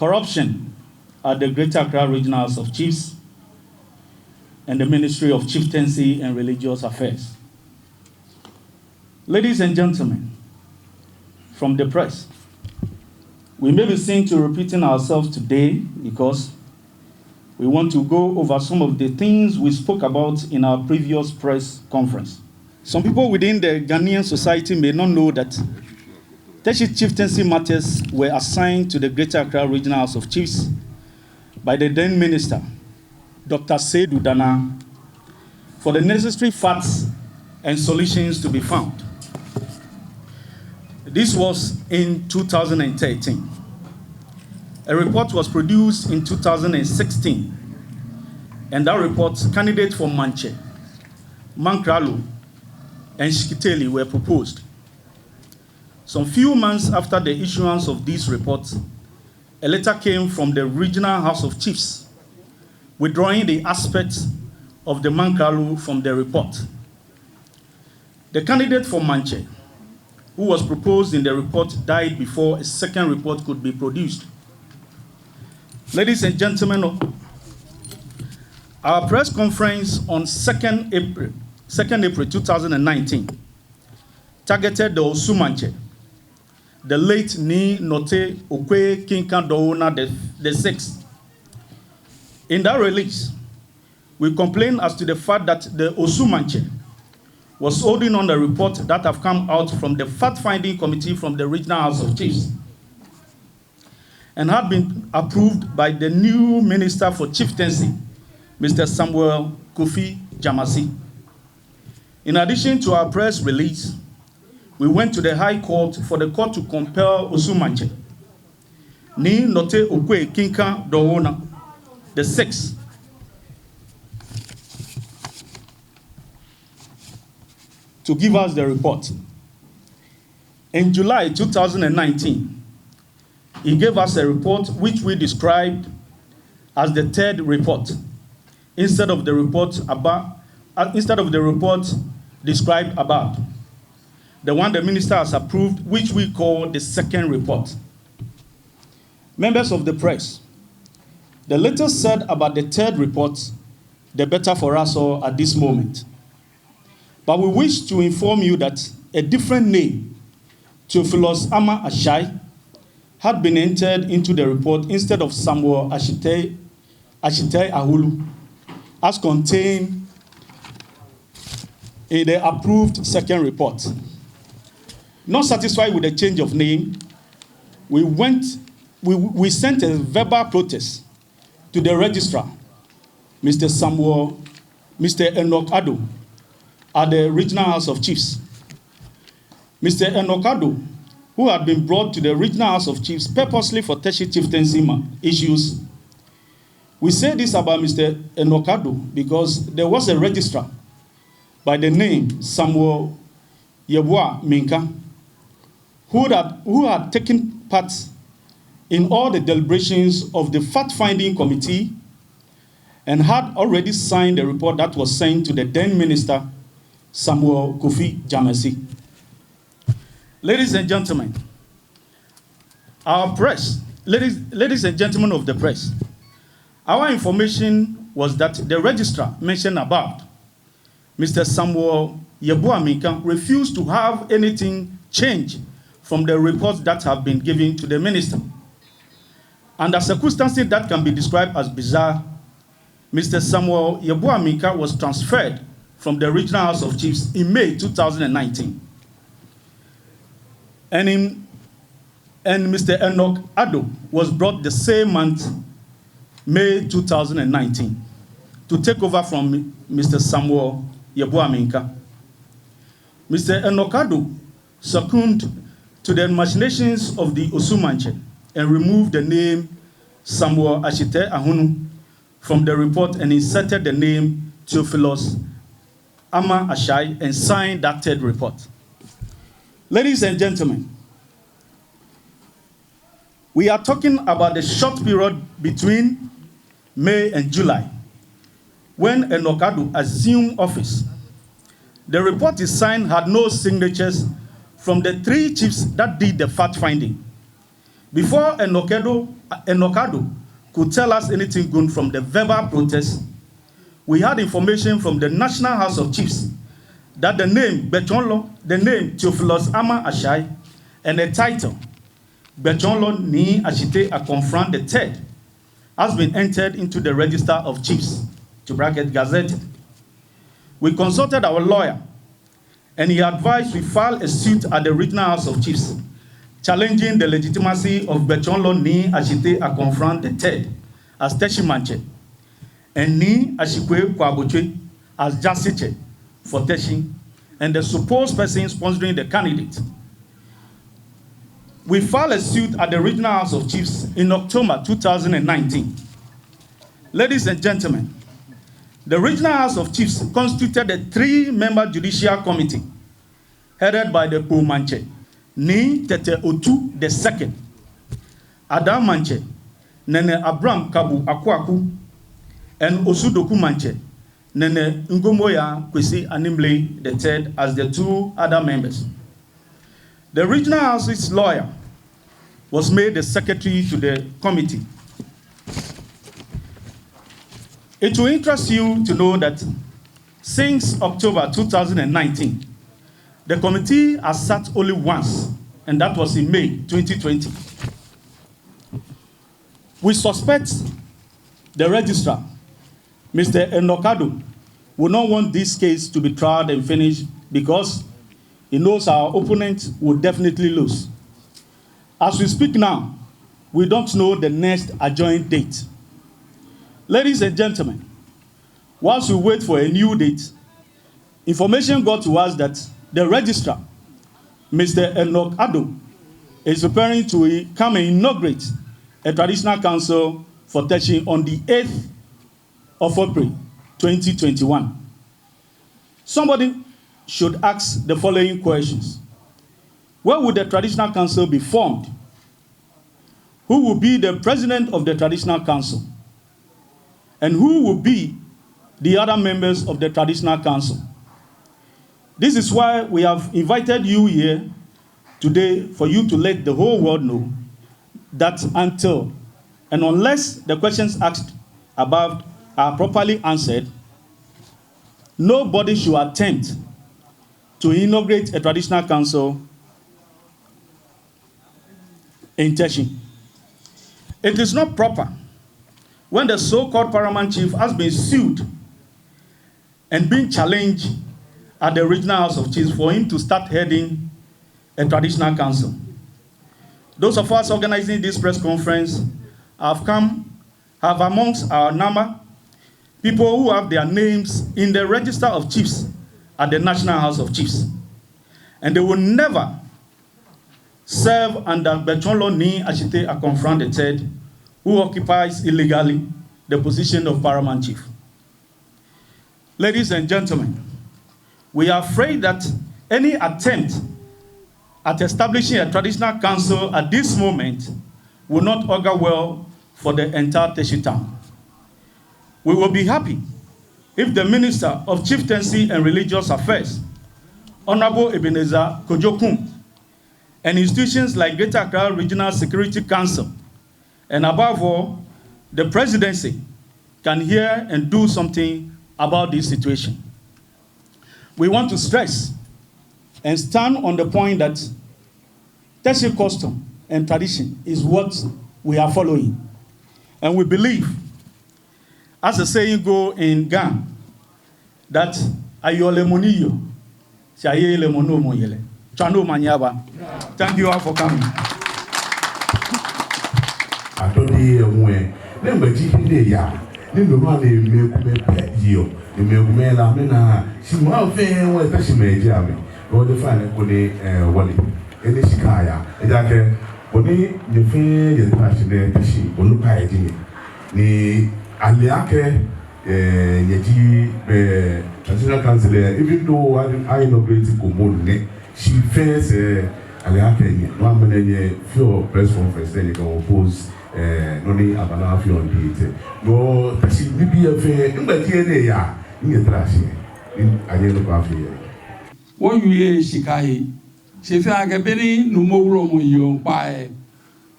corruption at the Greater Accra Regional House of Chiefs and the Ministry of Chieftaincy and Religious Affairs. Ladies and gentlemen, from the press, we may be seen to repeating ourselves today because we want to go over some of the things we spoke about in our previous press conference. Some people within the Ghanaian society may not know that Teshie chieftaincy matters were assigned to the Greater Accra Regional House of Chiefs by the then minister, Dr. Seydou Dana, for the necessary facts and solutions to be found. This was in 2013. A report was produced in 2016, and that report, candidates for Manche, Mankralo, and Shikiteli were proposed. Some few months after the issuance of these reports, a letter came from the Regional House of Chiefs withdrawing the aspects of the Mankralo from the report. The candidate for Manche, who was proposed in the report, died before a second report could be produced. Ladies and gentlemen, our press conference on 2nd April 2019 targeted the Osumanche, the late Ni Note Okwe Kinkan Doona the sixth. In that release, we complained as to the fact that the Osumanche was holding on the report that have come out from the fact-finding committee from the Regional House of Chiefs and had been approved by the new Minister for Chieftaincy, Mr. Samuel Kofi Jamasi. In addition to our press release, we went to the High Court for the court to compel Osumanche, Ni Note Okwe Kinka Doona, the sixth, to give us the report. In July 2019, he gave us a report which we described as the third report, instead of the report described above, the one the minister has approved, which we call the second report. Members of the press, the little said about the third report, the better for us all at this moment. But we wish to inform you that a different name, Theophilus Ama Ashai, had been entered into the report instead of Samuel Ashite Ahulu, as contained in the approved second report. Not satisfied with the change of name, we sent a verbal protest to the registrar, Mr. Enoch Addo, at the Regional House of Chiefs. Mr. Enoch Addo, who had been brought to the Regional House of Chiefs purposely for Teshie chieftaincy issues. We say this about Mr. Enoch Addo because there was a registrar by the name Samuel Yeboah Minka, who had taken part in all the deliberations of the fact-finding committee and had already signed the report that was sent to the then minister, Samuel Kofi Jamasi. Ladies and gentlemen, our press, ladies and gentlemen of the press, our information was that the registrar mentioned above, Mr. Samuel Yeboah Minka, refused to have anything changed from the reports that have been given to the minister. Under circumstances that can be described as bizarre, Mr. Samuel Yeboah Minka was transferred from the Regional House of Chiefs in May 2019. And Mr. Enoch Addo was brought the same month, May 2019, to take over from Mr. Samuel Yeboah Minka. Mr. Enoch Addo succumbed to the machinations of the Osumanche and removed the name Samuel Ashite Ahunu from the report and inserted the name Theophilus Ama Ashai and signed that third report. Ladies and gentlemen, we are talking about the short period between May and July when Enoch Addo assumed office. The report he signed had no signatures from the three chiefs that did the fact-finding. Before Enokado could tell us anything good from the verbal protest, we had information from the National House of Chiefs that the name Bechonlo, the name Theophilus Ama Ashai, and the title Bechonlo Ni Ashite a Confront the Third has been entered into the Register of Chiefs, to bracket Gazette. We consulted our lawyer, and he advised we file a suit at the Regional House of Chiefs, challenging the legitimacy of Bechonlo Ni Ashite a Confront the Third as Teshie Manche, and Ni Ashikwe Kwaboche as Jasiche for Teshie, and the supposed person sponsoring the candidate. We filed a suit at the Regional House of Chiefs in October 2019. Ladies and gentlemen, the Regional House of Chiefs constituted a 3-member judicial committee headed by the Po Manche, Ni Tete Otu II, Adam Manche, Nene Abraham Kabu Akwaku, and Osudoku Manche, Nene Ngomoya Kwesi Animble III as the 2 other members. The Regional House's lawyer was made the secretary to the committee. It will interest you to know that since October 2019, the committee has sat only once, and that was in May 2020. We suspect the registrar, Mr. Enokado, will not want this case to be tried and finished because he knows our opponent will definitely lose. As we speak now, we don't know the next adjourned date. Ladies and gentlemen, whilst we wait for a new date, information got to us that the registrar, Mr. Enokado, is preparing to come and inaugurate a traditional council for Teshie on the 8th of April 2021. Somebody should ask the following questions. Where would the traditional council be formed? Who will be the president of the traditional council? And who will be the other members of the traditional council? This is why we have invited you here today, for you to let the whole world know that until and unless the questions asked above are properly answered, nobody should attempt to inaugurate a traditional council in Teshie. It is not proper when the so-called paramount chief has been sued and been challenged at the Regional House of Chiefs for him to start heading a traditional council. Those of us organizing this press conference have amongst our number people who have their names in the Register of Chiefs at the National House of Chiefs. And they will never serve under Bechonlo Ni Ashite a Confront the Third, who occupies illegally the position of paramount chief. Ladies and gentlemen, we are afraid that any attempt at establishing a traditional council at this moment will not augur well for the entire Teshie town. We will be happy if the Minister of Chieftaincy and Religious Affairs, Honorable Ebenezer Kojokun, and institutions like Greater Accra Regional Security Council, and above all, the presidency, can hear and do something about this situation. We want to stress and stand on the point that Teshie custom and tradition is what we are following. And we believe, as the saying goes in Ghana, that ayole moniyo, chayele mono moyele. Chano manyaba. Thank you all for coming. Atodi mwe, nemba jikinde ya, nemba mane mekume yo, mekume la mena, si mwa fe wa Teshie mejame. Go define kone wali. Ene shikaya, edake kone nyefe ye Teshie Teshie onu pa edini. Ni aliake yeji traditional council, even though I inaugurate Komone, she face aliake no amene few press conference then you can oppose noni abana few on the no Teshie bibi fe ngba tie ya ni Teshie in anyelo kwa fe won yuye shikai se fe agabeni no mowuro mo yo pa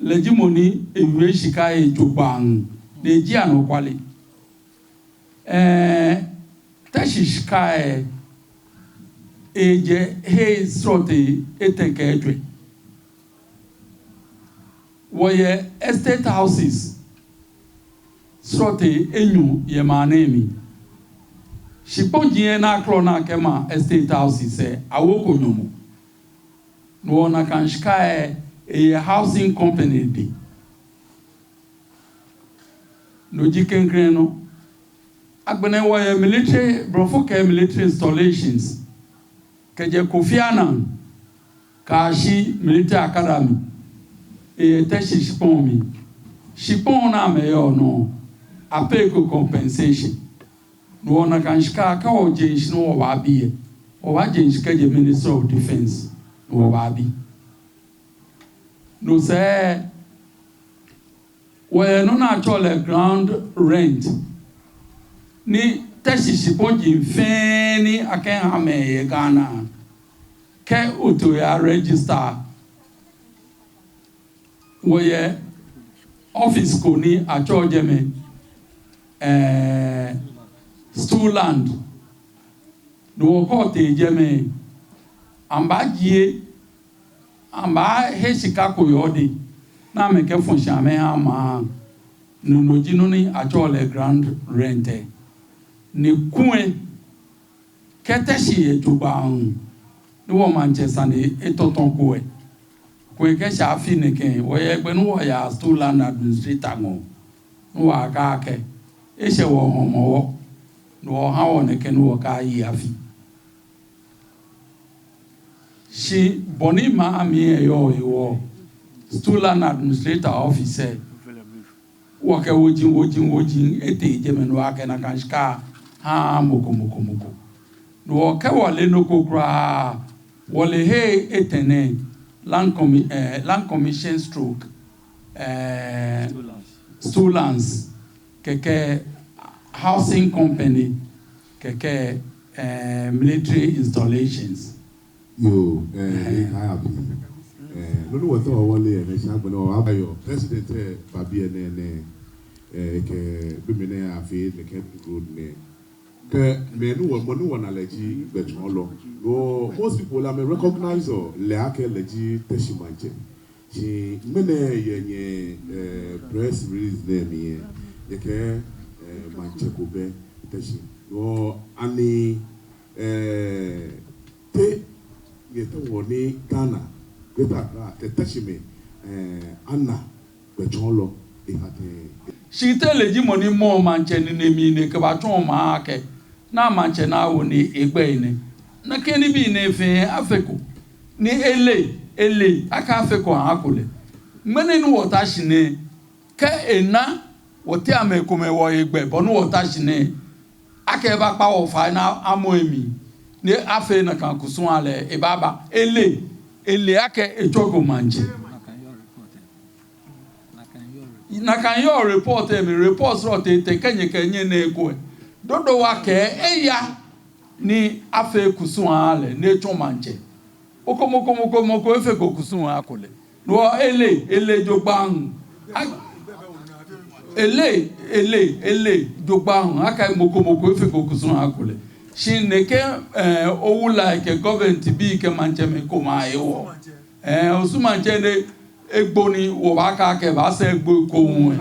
legimoni ewe shika ejobang de ji anokwale Teshie shika eje he srote etenke edwe woye estate houses srote enyu ye manemi shiponjie na kro na kema estate houses awoko nyomo no na kan shika a housing company di no jiken no agbene woye military brofoke military installations keje Kofi Annan kashi military academy Teshie shipon mi shipon na meyo no apeko compensation no na kan shika ka o jenshi no wa biye o wa jenshi ka je Minister of Defense no wa bi no say we no na chole ground rent ni Teshie shipon ji feni aken ha me Ghana ke oto ya register woye office ko ni achoje me stool land do ko te je me ambajie amba heshika ko yodi na me ke fun sha me ama no jinu ni achole grand rent ni kun ke Teshie ejuba ni wo Manchester ni etoton ko ke sha fi ne ken wo ye gbe no ya stool land administrator ngo no aka ke e se wo homo no ha wo ne ken wo ka yi afi shi boni ma ami yo wo stool land administrator officer wo ke wojin ete je me no aka na kan shika ha moko no ke wo le no ko kra wo le he etene land commission stroke Stolans keke housing company keke military installations yo I have no what wale na sha gbe no abayo president babi ene ke bimene afi ne ke road ne ke me no one allergy betolo no most people are recognize or le ake allergy Teshie manche she mene yenye press release there me ye ke manche ko be Teshie no ani te ye to woni Ghana greater Teshie me Anna betolo e hate she tell legimoni mo manche ni nemi ne ke ba ton ma ke na manche na wo ni egbe ni na keni bi ne fe afeko ni ele aka afeko akole mene ni wota shine ke ena wote amekome wo egbe bonu wota shine aka ba pa wo fa na amoemi ni afe na kan kusun ale e baba ele aka ejogo manche na kan yo report me report ro te kenye na ego dodo wa ke eya ni afe kusun ale ne chomanche okomoko efe go kusun akole no ele jogban ele jogban aka moko efe go kusun akole shin ne ke owu like government bi ke manche me ko ma ewo osumanche ne egbo ni wo ba ka ke ba se egbo ko won